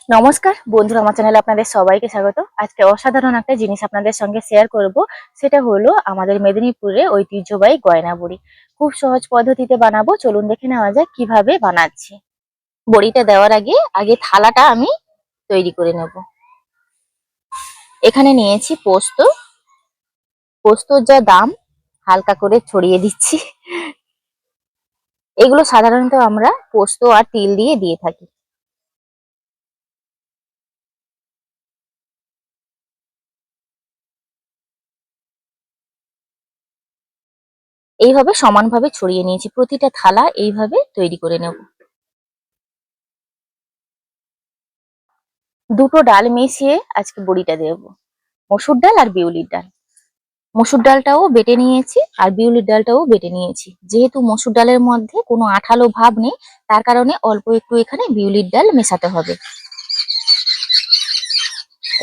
নমস্কার বন্ধুরা, আমার চ্যানেলে আপনাদের সবাইকে স্বাগত। আজকে অসাধারণ একটা জিনিস আপনাদের সঙ্গে শেয়ার করব। সেটা হলো আমাদের মেদিনীপুরে ঐতিহ্যবাহী গয়না বড়ি। খুব সহজ পদ্ধতিতে বানাবো, চলুন দেখে নেওয়া যাক কিভাবে বানাচ্ছি। বড়িটা দেওয়ার আগে আগে থালাটা আমি তৈরি করে নেব। এখানে নিয়েছি পোস্ত। পোস্তর যা দাম, হালকা করে ছড়িয়ে দিচ্ছি। এগুলো সাধারণত আমরা পোস্ত আর তিল দিয়ে থাকি। এইভাবে সমানভাবে ছড়িয়ে নিয়েছি, প্রতিটা থালা এইভাবে তৈরি করে নেব। দুটো ডাল মিশিয়ে আজকে বড়িটা দেব, মসুর ডাল আর বিউলির ডাল। মসুর ডালটাও বেটে নিয়েছি আর বিউলির ডালটাও বেটে নিয়েছি। যেহেতু মসুর ডালের মধ্যে কোনো আঠালো ভাব নেই, তার কারণে অল্প একটু এখানে বিউলির ডাল মেশাতে হবে।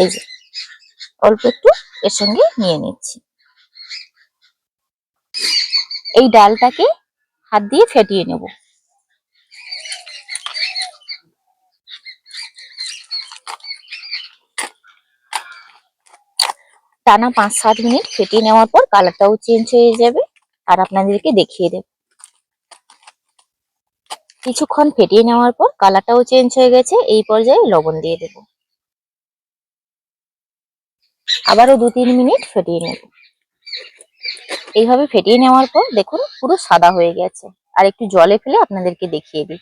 এই যে অল্প একটু এর সঙ্গে নিয়ে নিচ্ছি। এই ডালটাকে হাত দিয়ে ফেটিয়ে নেব। টানা 5-7 মিনিট ফেটিয়ে নেওয়ার পর কালারটাও চেঞ্জ হয়ে যাবে আর আপনাদেরকে দেখিয়ে দেব। কিছুক্ষণ ফেটিয়ে নেওয়ার পর কালারটাও চেঞ্জ হয়ে গেছে। এই পর্যায়ে লবণ দিয়ে দেব। আবারও 2-3 মিনিট ফেটিয়ে নেব। এইভাবে ফেটিয়ে নেওয়ার পর দেখুন পুরো সাদা হয়ে গেছে। আর একটু জলে ফেলে আপনাদেরকে দেখিয়ে দিই।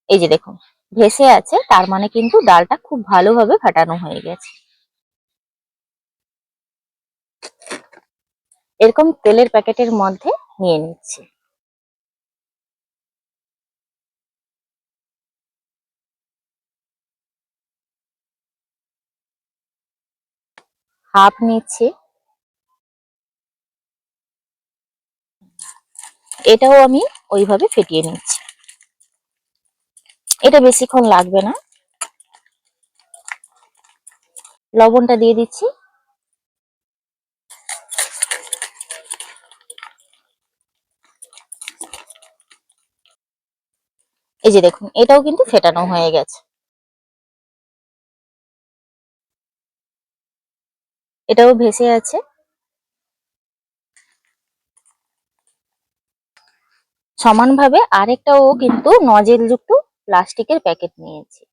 এই যে দেখুন ভেসে আছে, তার মানে কিন্তু ডালটা খুব ভালোভাবে ফাটানো হয়ে গেছে। এরকম তেলের প্যাকেটের মধ্যে নিয়ে নিচ্ছি। হাফ নিচ্ছি। এটাও আমি ওইভাবে ফেটিয়ে নিচ্ছি। এটা বেশিক্ষণ লাগবে না। লবণটা দিয়ে দিচ্ছি। এই যে দেখুন এটাও কিন্তু ফেটানো হয়ে গেছে। এটাও ভেসে আছে। সমানভাবে আরেকটাও কিন্তু নজেল যুক্ত প্লাস্টিকের প্যাকেট নিয়েছি।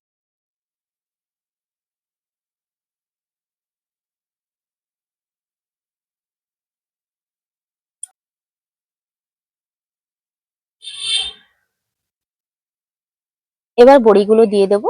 এবার বড়িগুলো দিয়ে দেব।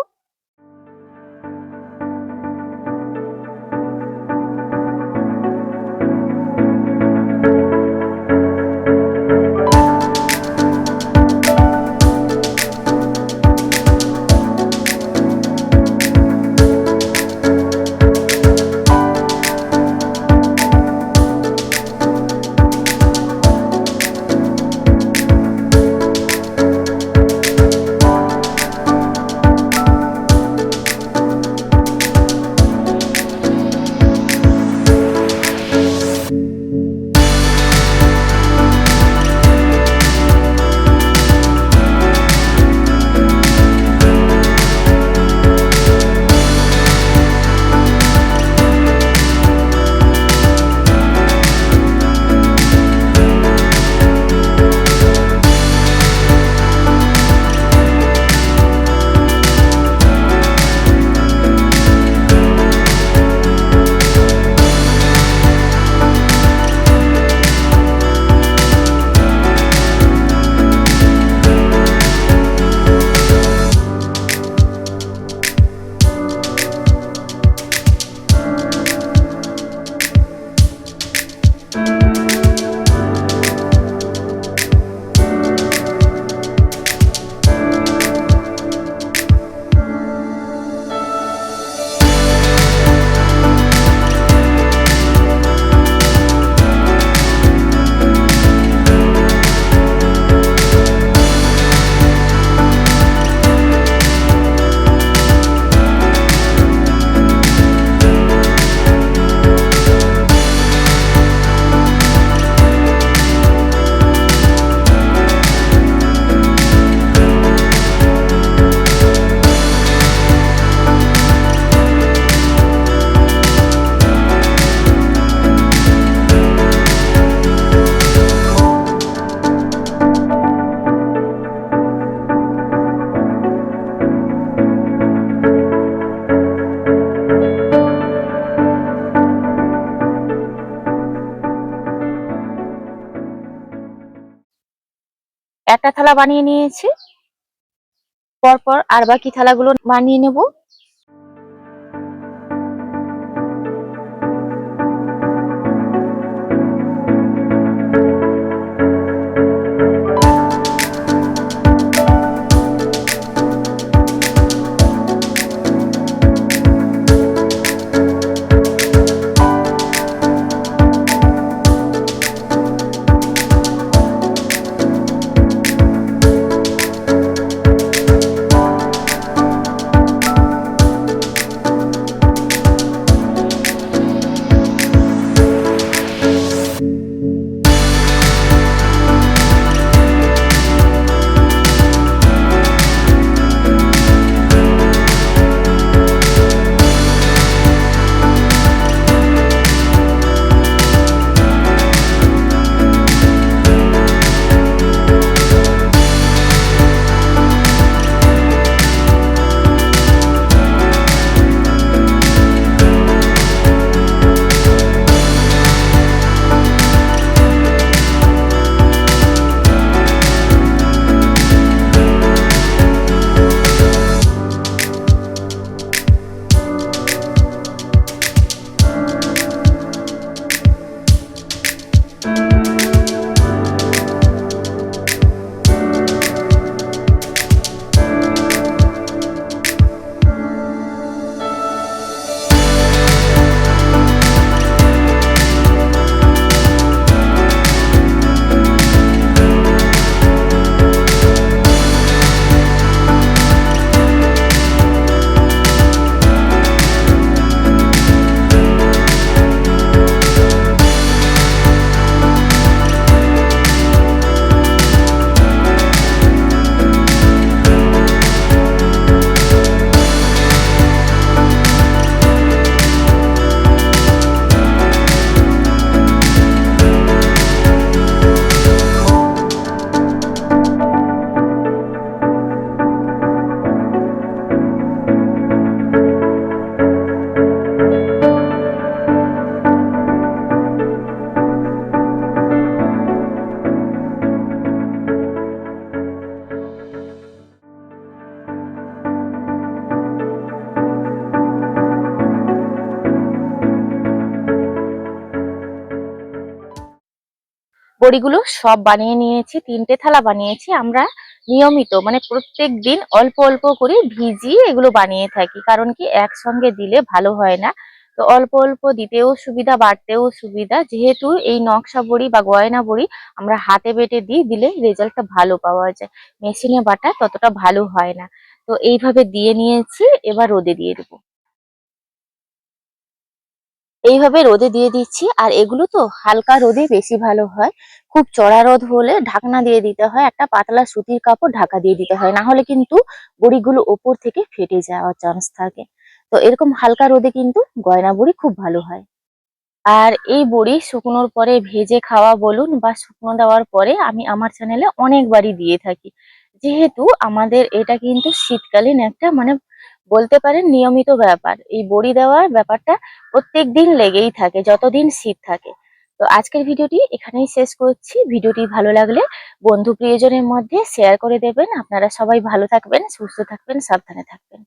একটা থালা বানিয়ে নিয়েছি, পরপর আর বাকি থালাগুলো বানিয়ে নেব। বড়িগুলো সব বানিয়ে নিয়েছি, 3টে থালা বানিয়েছি। আমরা নিয়মিত মানে প্রত্যেক দিন অল্প অল্প করে ভিজিয়ে এগুলো বানিয়ে থাকি, কারণ কি একসঙ্গে দিলে ভালো হয় না। তো অল্প অল্প দিতেও সুবিধা, বাড়তেও সুবিধা। যেহেতু এই নকশা বড়ি বা গয়না বড়ি আমরা হাতে বেটে দিলে রেজাল্টটা ভালো পাওয়া যায়, মেশিনে বাটা ততটা ভালো হয় না। তো এইভাবে দিয়ে নিয়েছি, এবার রোদে দিয়ে দেবো। এইভাবে রোদে দিয়ে দিচ্ছি, আর এগুলো তো হালকা রোদে বেশি ভালো হয়। খুব চড়া রোদ হলে ঢাকনা দিয়ে দিতে হয়, একটা পাতলা সুতির কাপড় ঢাকা দিয়ে দিতে হয়, না হলে কিন্তু বড়িগুলো ওপর থেকে ফেটে যাওয়ার চান্স থাকে। তো এরকম হালকা রোদে কিন্তু গয়না বড়ি খুব ভালো হয়। আর এই বড়ি শুকনোর পরে ভেজে খাওয়া বলুন বা শুকনো দেওয়ার পরে আমি আমার চ্যানেলে অনেকবারই দিয়ে থাকি। যেহেতু আমাদের এটা কিন্তু শীতকালীন একটা মানে বলতে পারেন নিয়মিত ব্যাপার। এই বড়ি দেওয়ার ব্যাপারটা প্রত্যেকদিন লেগেই থাকে যতদিন শীত থাকে। তো আজকের ভিডিওটি এখানেই শেষ করছি। ভিডিওটি ভালো লাগলে বন্ধু প্রিয়জনের মধ্যে শেয়ার করে দেবেন। আপনারা সবাই ভালো থাকবেন, সুস্থ থাকবেন, সাবধানে থাকবেন।